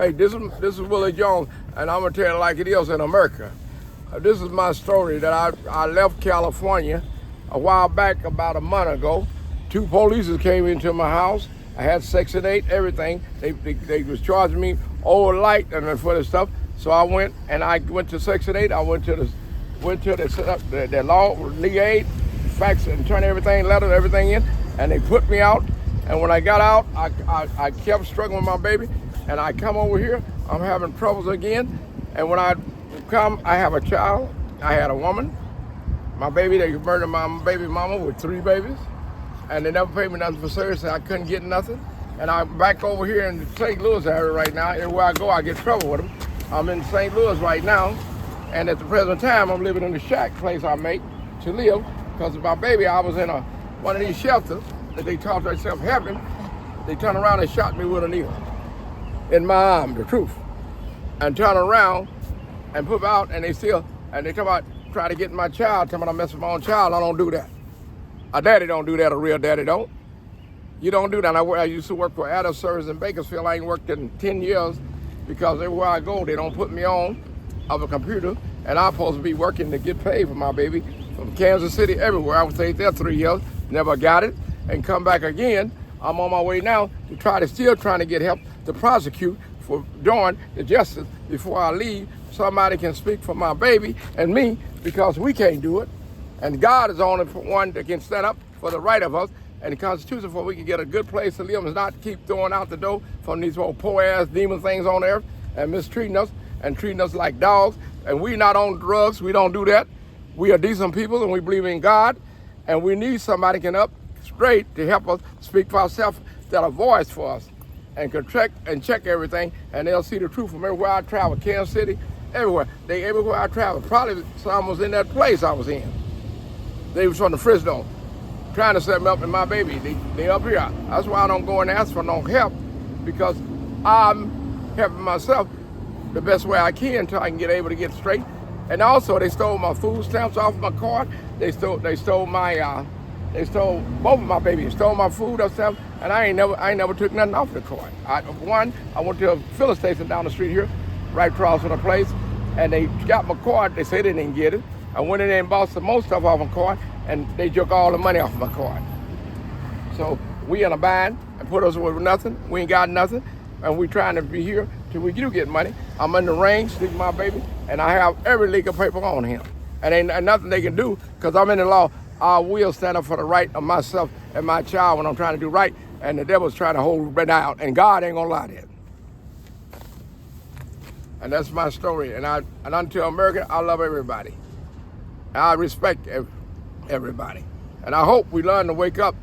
Hey, this is Willie Jones, and I'm gonna tell you like it is in America. This is my story that I left California a while back, about a month ago. Two police came into my house. I had Section 8, everything. They was charging me over light and for the stuff. So I went to Section 8. I went to the law, legal aid, fax and turn everything, letter everything in, and they put me out. And when I got out, I kept struggling with my baby, and I come over here. I'm having troubles again. And when I come, I have a child. I had a woman. My baby, they murdered my baby mama with 3 babies. And they never paid me nothing for service, so I couldn't get nothing. And I'm back over here in the St. Louis area right now. Everywhere I go, I get trouble with them. I'm in St. Louis right now, and at the present time, I'm living in the shack place I make to live, because of my baby. I was in one of these shelters that they taught themselves helping. They turned around and shot me with a needle in my arm, the truth, and turned around and put me out, and they talk about trying to get my child, telling me I mess with my own child. I don't do that. A daddy don't do that, a real daddy don't. You don't do that. I used to work for Adult Service in Bakersfield. I ain't worked in 10 years because everywhere I go, they don't put me on of a computer, and I'm supposed to be working to get paid for my baby from Kansas City, everywhere. I was stayed there 3 years, never got it, and come back again. I'm on my way now to still trying to get help to prosecute for doing the justice before I leave. Somebody can speak for my baby and me, because we can't do it. And God is the only one that can stand up for the right of us and the Constitution, for we can get a good place to live and not keep throwing out the door from these old poor-ass demon things on earth and mistreating us and treating us like dogs. And we not on drugs. We don't do that. We are decent people, and we believe in God. And we need somebody can up straight to help us speak for ourselves, that a voice for us, and can check everything, and they'll see the truth from everywhere I travel, Kansas City, everywhere. Everywhere I travel. Probably some was in that place I was in. They was from the Frisno, trying to set me up and my baby. They up here. That's why I don't go and ask for no help, because I'm helping myself the best way I can until I can get able to get straight. And also, they stole my food stamps off my card. They stole both of my babies. Stole my food stamps, and I ain't never took nothing off the card. I went to a filling station down the street here, right across from the place, and they got my card. They said they didn't get it. I went in there and bought some more stuff off my card, and they took all the money off my card. So we in a bind and put us with nothing. We ain't got nothing, and we trying to be here till we do get money. I'm in the rain, sleeping my baby, and I have every legal paper on him. And ain't nothing they can do, because I'm in the law. I will stand up for the right of myself and my child when I'm trying to do right, and the devil's trying to hold me down, and God ain't gonna lie to it. And that's my story. And until America, I love everybody. I respect everybody. And I hope we learn to wake up.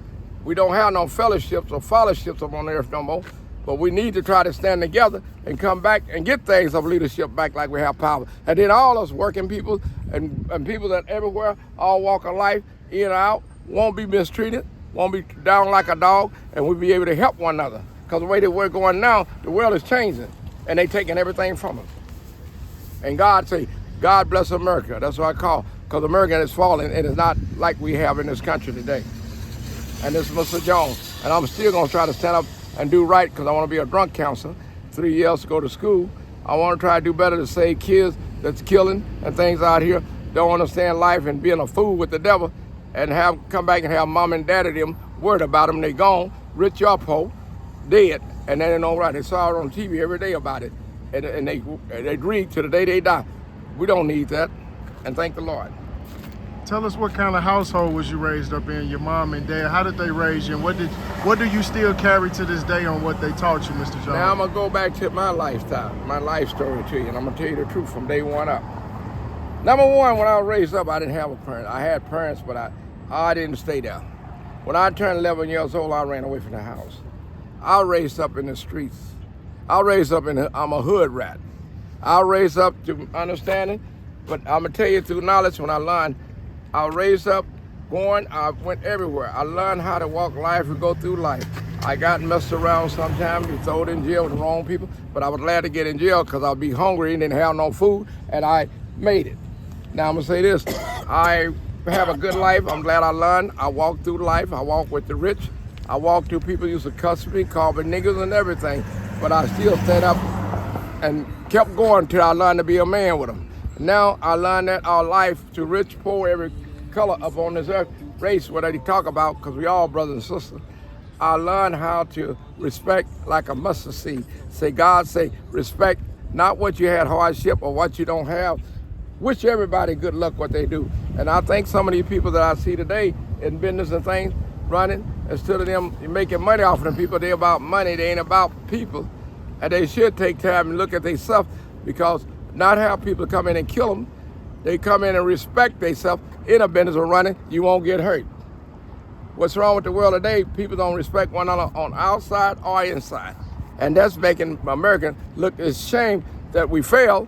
We don't have no fellowships or fellowships up on the earth no more, but we need to try to stand together and come back and get things of leadership back like we have power. And then all us working people and people that everywhere, all walk of life, in and out, won't be mistreated, won't be down like a dog, and we'll be able to help one another. Because the way that we're going now, the world is changing, and they taking everything from us. And God say, God bless America. That's what I call, because America is falling, and it's not like we have in this country today. And this is Mr. Jones, and I'm still gonna try to stand up and do right, because I want to be a drunk counselor. 3 years to go to school. I want to try to do better to save kids that's killing and things out here, don't understand life and being a fool with the devil, and come back and have mom and daddy them worried about them. They gone, rich or poor, dead, and they don't know right. They saw it on TV every day about it, and they grieve to the day they die. We don't need that, and thank the Lord. Tell us, what kind of household was you raised up in? Your mom and dad, how did they raise you? And what do you still carry to this day on what they taught you, Mr. Jones? Now I'm gonna go back to my lifestyle, my life story to you, and I'm gonna tell you the truth from day one up. Number one, when I was raised up, I didn't have a parent. I had parents, but I didn't stay there. When I turned 11 years old, I ran away from the house. I was raised up in the streets. I'm a hood rat. I was raised up to understanding, but I'm gonna tell you through knowledge when I learned. I was raised up, I went everywhere. I learned how to walk life and go through life. I got messed around sometimes, be thrown in jail with the wrong people, but I was glad to get in jail because I'd be hungry and didn't have no food, and I made it. Now I'm gonna say this, I have a good life. I'm glad I learned. I walked through life. I walked with the rich. I walked through people who used to cuss me, call me niggas and everything, but I still stand up and kept going till I learned to be a man with them. Now I learned that our life to rich, poor, every color up on this earth, race, what they talk about, because we all brothers and sisters. I learned how to respect like a mustard seed. God say, respect not what you had hardship or what you don't have. Wish everybody good luck what they do. And I think some of these people that I see today in business and things running, instead of them making money off of them people, they're about money, they ain't about people. And they should take time and look at themselves, because not have people come in and kill them. They come in and respect themselves. In a business or running, you won't get hurt. What's wrong with the world today? People don't respect one another on outside or inside. And that's making Americans look ashamed that we fail.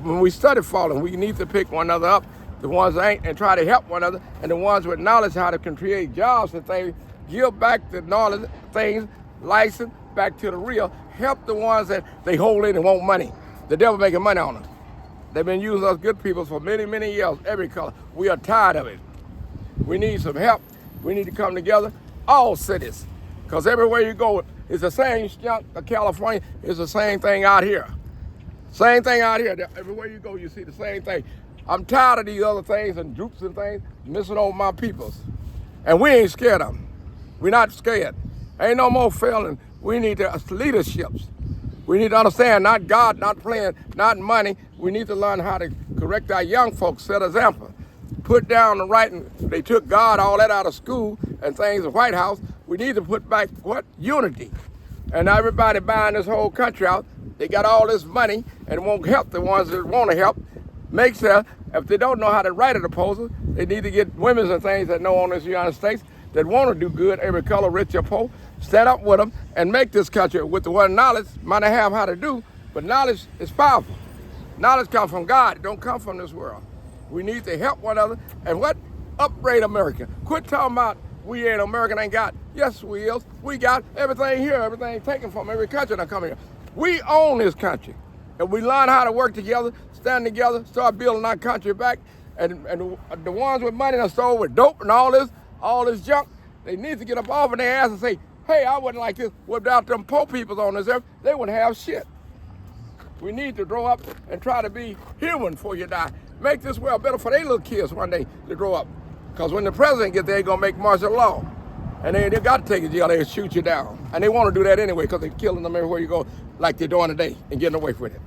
When we started falling, we need to pick one another up, the ones that ain't, and try to help one another, and the ones with knowledge how to can create jobs and things, give back the knowledge, things, license, back to the real, help the ones that they hold in and want money. The devil making money on them. They've been using us good people for many, many years, every color. We are tired of it. We need some help. We need to come together, all cities, because everywhere you go, it's the same junk of California, it's the same thing out here. Same thing out here. Everywhere you go, you see the same thing. I'm tired of these other things and groups and things missing over my peoples. And we ain't scared of them. We're not scared. Ain't no more failing. We need leaderships. We need to understand, not God, not playing, not money. We need to learn how to correct our young folks, set example. Put down the writing. They took God, all that out of school and things, the White House. We need to put back what? Unity. And everybody buying this whole country out. They got all this money and won't help the ones that want to help. Make sure, if they don't know how to write a proposal, they need to get women and things that know on this United States that want to do good, every color, rich or poor, stand up with them and make this country with the one knowledge, might not have how to do, but knowledge is powerful. Knowledge comes from God, it don't come from this world. We need to help one another and what? Upgrade America. Quit talking about we ain't American, ain't got. Yes, we is. We got everything here, everything taken from every country that come here. We own this country. And we learn how to work together, stand together, start building our country back. And the ones with money that stole with dope and all this junk, they need to get up off of their ass and say, hey, I wouldn't like this. Without them poor people on this earth, they wouldn't have shit. We need to grow up and try to be human before you die. Make this world better for their little kids one day to grow up. Because when the president gets there, he's going to make martial law. And they got to take you to jail, they'll shoot you down. And they want to do that anyway because they're killing them everywhere you go like they're doing today and getting away with it.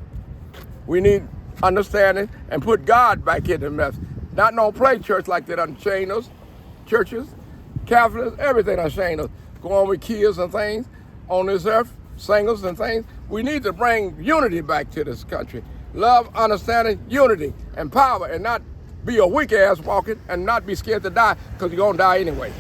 We need understanding and put God back in the mess. Not no play church like they done chain us, churches, Catholics, everything done chain us. Go on with kids and things on this earth, singles and things. We need to bring unity back to this country. Love, understanding, unity, and power, and not be a weak ass walking and not be scared to die because you're going to die anyway.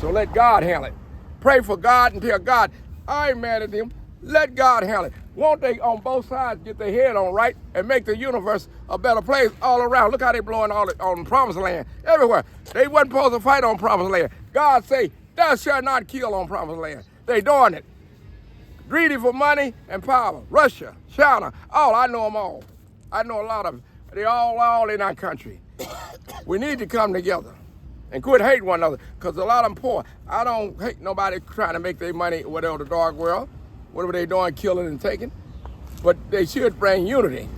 So let God handle it. Pray for God and tell God, I ain't mad at them. Let God handle it. Won't they on both sides get their head on right and make the universe a better place all around? Look how they blowing all on promised land everywhere. They wasn't supposed to fight on promised land. God say, thou shalt not kill on promised land. They doing it. Greedy for money and power. Russia, China, I know them all. I know a lot of them. They all in our country. We need to come together and quit hating one another, because a lot of them poor. I don't hate nobody trying to make their money whatever the dark world, whatever they doing, killing and taking. But they should bring unity.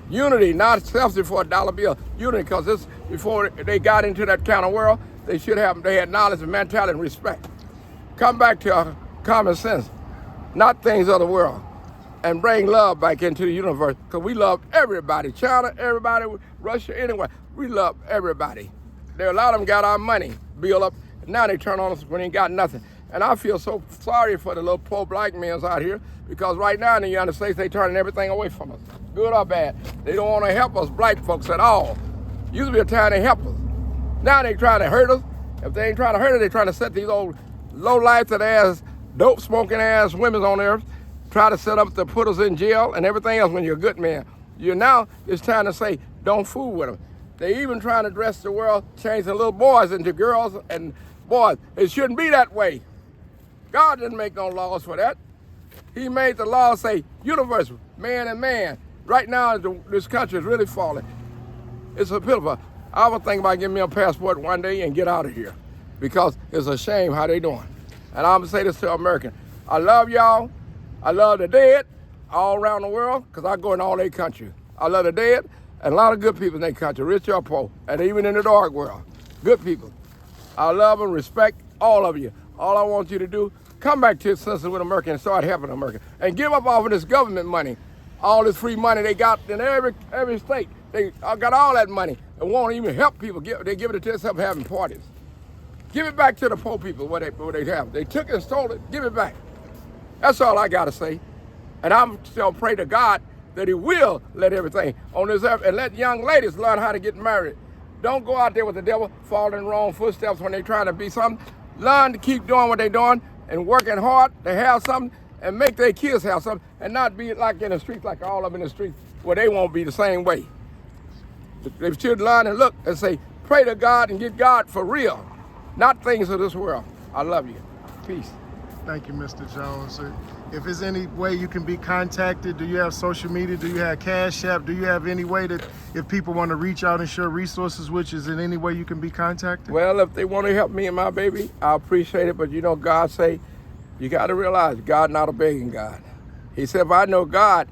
Unity, not selfish for a dollar bill. Unity, because this before they got into that kind of world, they had knowledge and mentality and respect. Come back to common sense, not things of the world, and bring love back into the universe, because we love everybody. China, everybody, Russia, anywhere. We love everybody. A lot of them got our money built up, and now they turn on us when they ain't got nothing. And I feel so sorry for the little poor black men out here, because right now in the United States, they turning everything away from us, good or bad. They don't want to help us black folks at all. Used to be a time they help us. Now they trying to hurt us. If they ain't trying to hurt us, they trying to set these old low-life ass, dope-smoking ass women on the earth, try to set up to put us in jail and everything else when you're a good man. Now it's time to say, don't fool with them. They even trying to dress the world, changing little boys into girls and boys. It shouldn't be that way. God didn't make no laws for that. He made the law say universal, man and man. Right now, this country is really falling. It's a pitiful. I was thinking about getting me a passport one day and get out of here, because it's a shame how they doing. And I'm gonna say this to Americans. I love y'all. I love the dead. all around the world because I go in all their countries. I love the dead and a lot of good people in their country, rich or poor, and even in the dark world. Good people. I love and respect all of you. All I want you to do, come back to your senses with America and start helping America. And give up all of this government money, all this free money they got in every state. They got all that money and won't even help people. They give it to themselves having parties. Give it back to the poor people what they have. They took and stole it, give it back. That's all I got to say. And I'm still pray to God that he will let everything on this earth and let young ladies learn how to get married. Don't go out there with the devil, fall in wrong footsteps when they're trying to be something. Learn to keep doing what they're doing and working hard to have something and make their kids have something and not be like in the streets, like all of them in the streets, where they won't be the same way. They should learn and look and say, pray to God and get God for real, not things of this world. I love you. Peace. Thank you, Mr. Jones. If there's any way you can be contacted, do you have social media? Do you have Cash App? Do you have any way that if people want to reach out and share resources, which is in any way you can be contacted? Well, if they want to help me and my baby, I appreciate it. But you know, God say, you got to realize God not a begging God. He said, if I know God,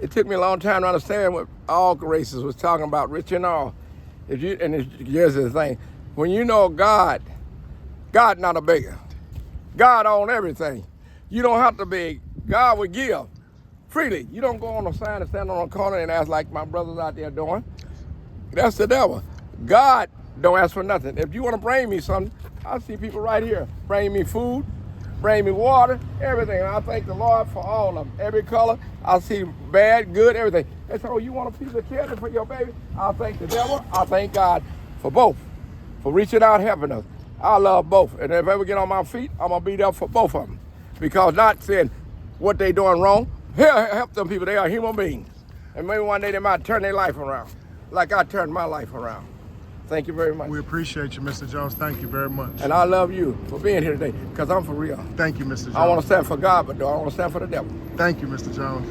it took me a long time to understand what all races was talking about, rich and all. Here's the thing. When you know God, God not a beggar. God owns everything. You don't have to beg. God will give freely. You don't go on a sign and stand on a corner and ask like my brothers out there doing. That's the devil. God don't ask for nothing. If you want to bring me something, I see people right here. Bring me food, bring me water, everything. And I thank the Lord for all of them. Every color, I see bad, good, everything. And so you want a piece of candy for your baby? I thank the devil. I thank God for both, for reaching out, helping us. I love both. And if I ever get on my feet, I'm going to be there for both of them. Because not saying what they doing wrong, help them people. They are human beings. And maybe one day they might turn their life around, like I turned my life around. Thank you very much. We appreciate you, Mr. Jones. Thank you very much. And I love you for being here today, because I'm for real. Thank you, Mr. Jones. I want to stand for God, but I don't want to stand for the devil. Thank you, Mr. Jones.